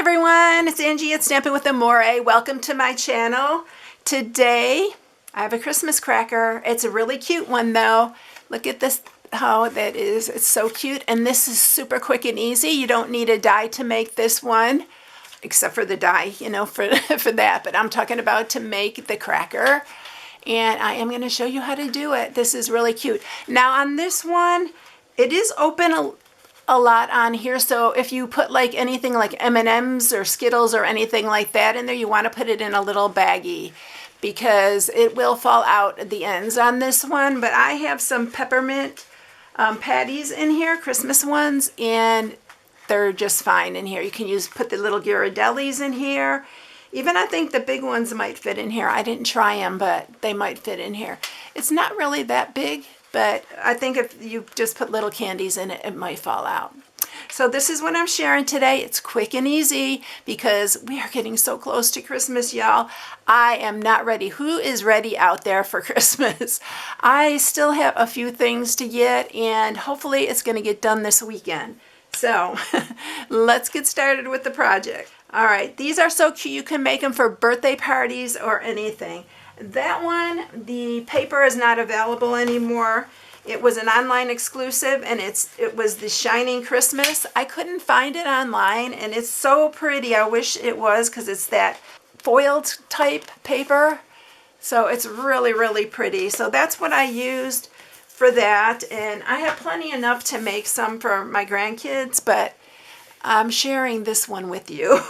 everyone, it's Angie at Stampin' with Amore. Welcome to my channel. Today I have a Christmas cracker. It's a really cute one though. Look at this, how that is. It's so cute, and this is super quick and easy. You don't need a die to make this one, except for the die, you know, for that. But I'm talking about to make the cracker, and I am going to show you how to do it. This is really cute. Now on this one, it is open a lot on here, so if you put like anything like M&Ms or Skittles or anything like that in there, you want to put it in a little baggie because it will fall out at the ends on this one. But I have some peppermint patties in here, Christmas ones, and they're just fine in here. You can put the little Ghirardellis in here. Even I think the big ones might fit in here. I didn't try them, but they might fit in here. It's not really that big, but I think if you just put little candies in it, it might fall out. So this is what I'm sharing today. It's quick and easy because we are getting so close to Christmas, y'all. I am not ready. Who is ready out there for Christmas? I still have a few things to get, and hopefully it's going to get done this weekend. So let's get started with the project. All right, these are so cute. You can make them for birthday parties or anything. That one, the paper is not available anymore. It was an online exclusive, and it was the Shining Christmas. I couldn't find it online, and it's so pretty. I wish it was, because it's that foiled type paper. So it's really, really pretty. So that's what I used for that, and I have plenty enough to make some for my grandkids, but I'm sharing this one with you.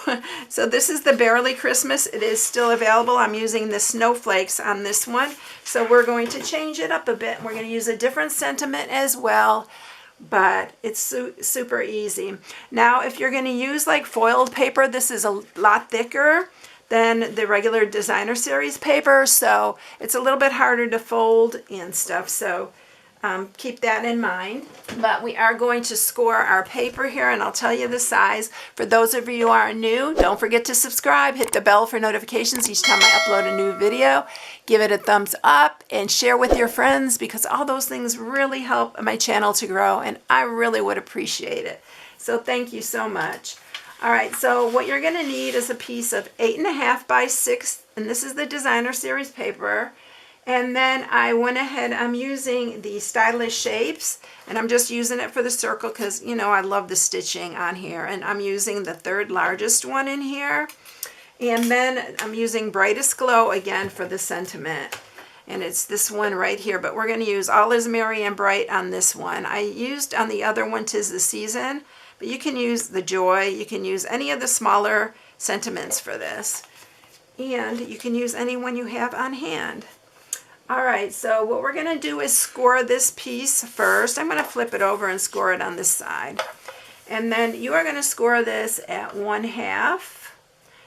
So this is the Barely Christmas. It is still available. I'm using the snowflakes on this one. So we're going to change it up a bit. We're going to use a different sentiment as well, but it's super easy. Now, if you're going to use like foiled paper, this is a lot thicker than the regular designer series paper. So it's a little bit harder to fold and stuff. So keep that in mind. But we are going to score our paper here, and I'll tell you the size. For those of you who are new, don't forget to subscribe, hit the bell for notifications each time I upload a new video. Give it a thumbs up and share with your friends, because all those things really help my channel to grow, and I really would appreciate it. So thank you so much. All right, so what you're going to need is a piece of 8.5 by 6, and this is the designer series paper. And then I went ahead, I'm using the Stylish Shapes, and I'm just using it for the circle because, you know, I love the stitching on here. And I'm using the third largest one in here. And then I'm using Brightest Glow again for the sentiment. And it's this one right here, but we're going to use All Is Merry and Bright on this one. I used on the other one, 'Tis the Season, but you can use the Joy. You can use any of the smaller sentiments for this. And you can use any one you have on hand. All right, so what we're going to do is score this piece first. I'm going to flip it over and score it on this side. And then you are going to score this at 1/2.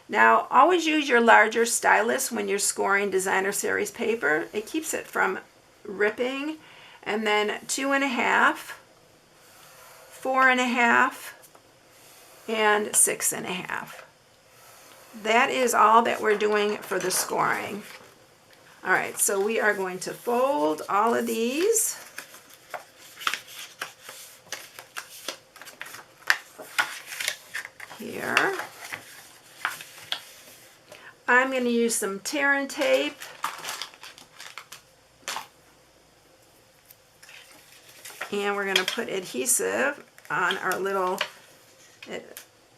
Now, always use your larger stylus when you're scoring designer series paper. It keeps it from ripping. And then 2.5, 4.5, and 6.5. That is all that we're doing for the scoring. All right, so we are going to fold all of these. Here. I'm going to use some tear and tape. And we're going to put adhesive on our little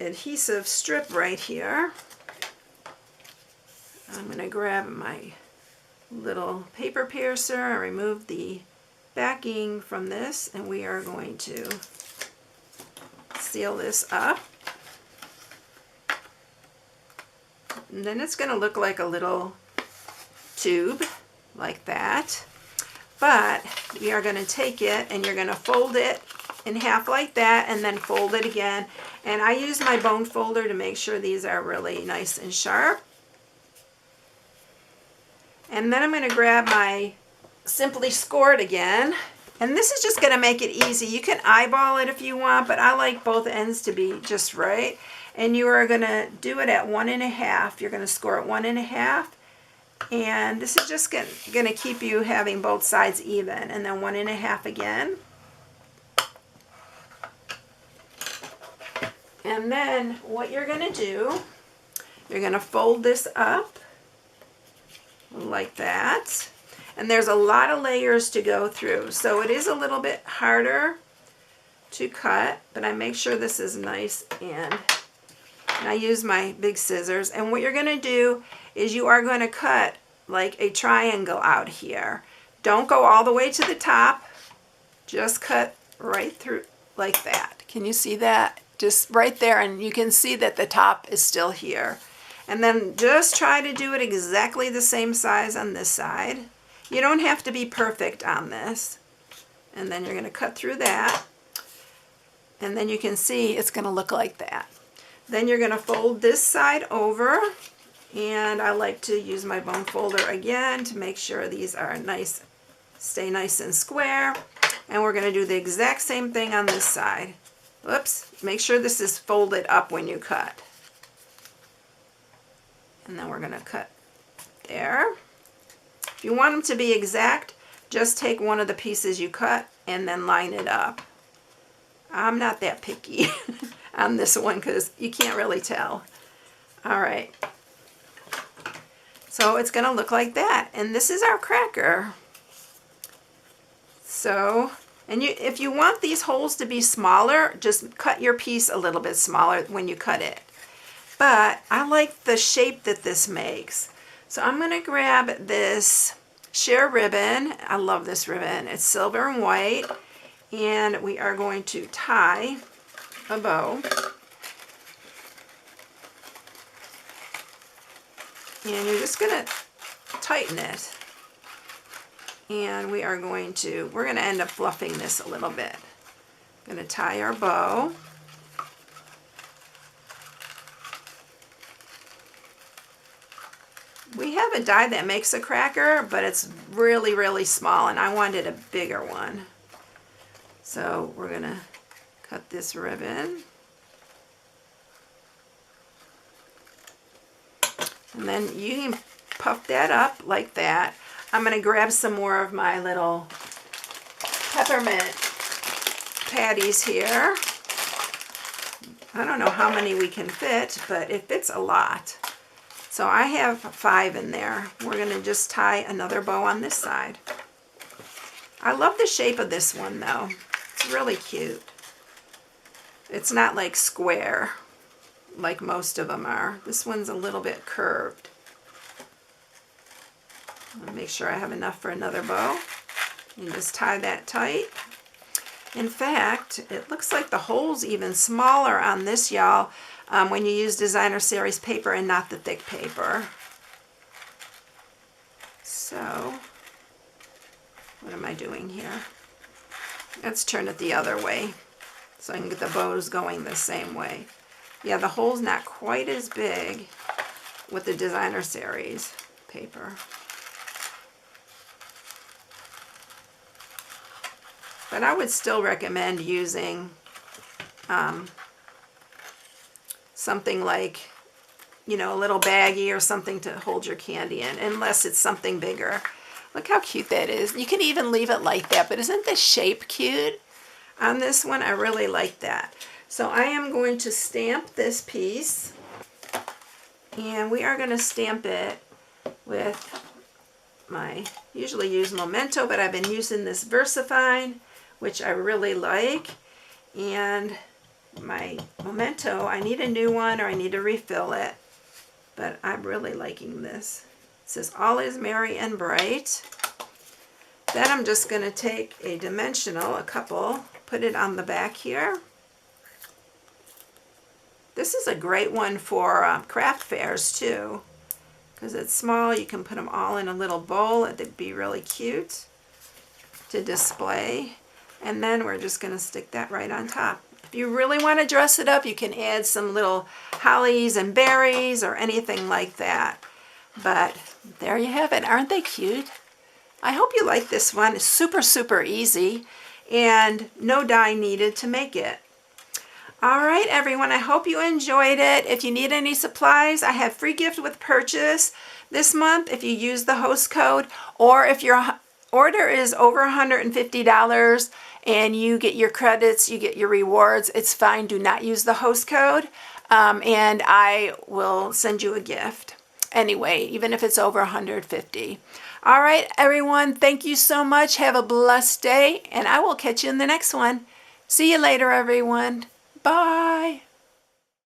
adhesive strip right here. I'm going to grab my little paper piercer and remove the backing from this, and we are going to seal this up. And then it's going to look like a little tube like that. But we are going to take it, and you're going to fold it in half like that, and then fold it again. And I use my bone folder to make sure these are really nice and sharp. And then I'm going to grab my Simply Scored again. And this is just going to make it easy. You can eyeball it if you want, but I like both ends to be just right. And you are going to do it at 1.5. You're going to score at 1.5. And this is just going to keep you having both sides even. And then 1.5 again. And then what you're going to do, you're going to fold this up like that. And there's a lot of layers to go through, so it is a little bit harder to cut, but I make sure this is nice, and I use my big scissors. And what you're going to do is you are going to cut like a triangle out here. Don't go all the way to the top, just cut right through like that. Can you see that? Just right there, and you can see that the top is still here. And then just try to do it exactly the same size on this side. You don't have to be perfect on this. And then you're going to cut through that. And then you can see it's going to look like that. Then you're going to fold this side over. And I like to use my bone folder again to make sure these are nice, stay nice and square. And we're going to do the exact same thing on this side. Whoops. Make sure this is folded up when you cut. And then we're going to cut there. If you want them to be exact, just take one of the pieces you cut and then line it up. I'm not that picky on this one because you can't really tell. All right. So it's going to look like that. And this is our cracker. So, and if you want these holes to be smaller, just cut your piece a little bit smaller when you cut it. But I like the shape that this makes. So I'm going to grab this sheer ribbon. I love this ribbon. It's silver and white. And we are going to tie a bow. And you're just going to tighten it. And we're going to end up fluffing this a little bit. I'm going to tie our bow. We have a die that makes a cracker, but it's really, really small, and I wanted a bigger one. So we're going to cut this ribbon. And then you can puff that up like that. I'm going to grab some more of my little peppermint patties here. I don't know how many we can fit, but it fits a lot. So I have 5 in there. We're going to just tie another bow on this side. I love the shape of this one though. It's really cute. It's not like square like most of them are. This one's a little bit curved. I'll make sure I have enough for another bow. You just tie that tight. In fact, it looks like the hole's even smaller on this, y'all, when you use designer series paper and not the thick paper. So, what am I doing here? Let's turn it the other way so I can get the bows going the same way. Yeah, the hole's not quite as big with the designer series paper. But I would still recommend using something like, you know, a little baggie or something to hold your candy in, unless it's something bigger. Look how cute that is. You can even leave it like that, but isn't the shape cute on this one? I really like that. So I am going to stamp this piece, and we are going to stamp it with my, usually use Memento, but I've been using this VersaFine, which I really like. And my Memento, I need a new one or I need to refill it, but I'm really liking this. It says all is merry and bright. Then I'm just going to take a dimensional, a couple, put it on the back here. This is a great one for craft fairs too, because it's small. You can put them all in a little bowl. It'd be really cute to display. And then we're just going to stick that right on top. If you really want to dress it up, you can add some little hollies and berries or anything like that. But there you have it. Aren't they cute? I hope you like this one. It's super, super easy and no dye needed to make it. All right, everyone, I hope you enjoyed it. If you need any supplies, I have free gift with purchase this month if you use the host code, or if your order is over $150 and you get your credits, you get your rewards. It's fine. Do not use the host code, and I will send you a gift. Anyway, even if it's over 150. All right, everyone, thank you so much. Have a blessed day, and I will catch you in the next one. See you later, everyone. Bye.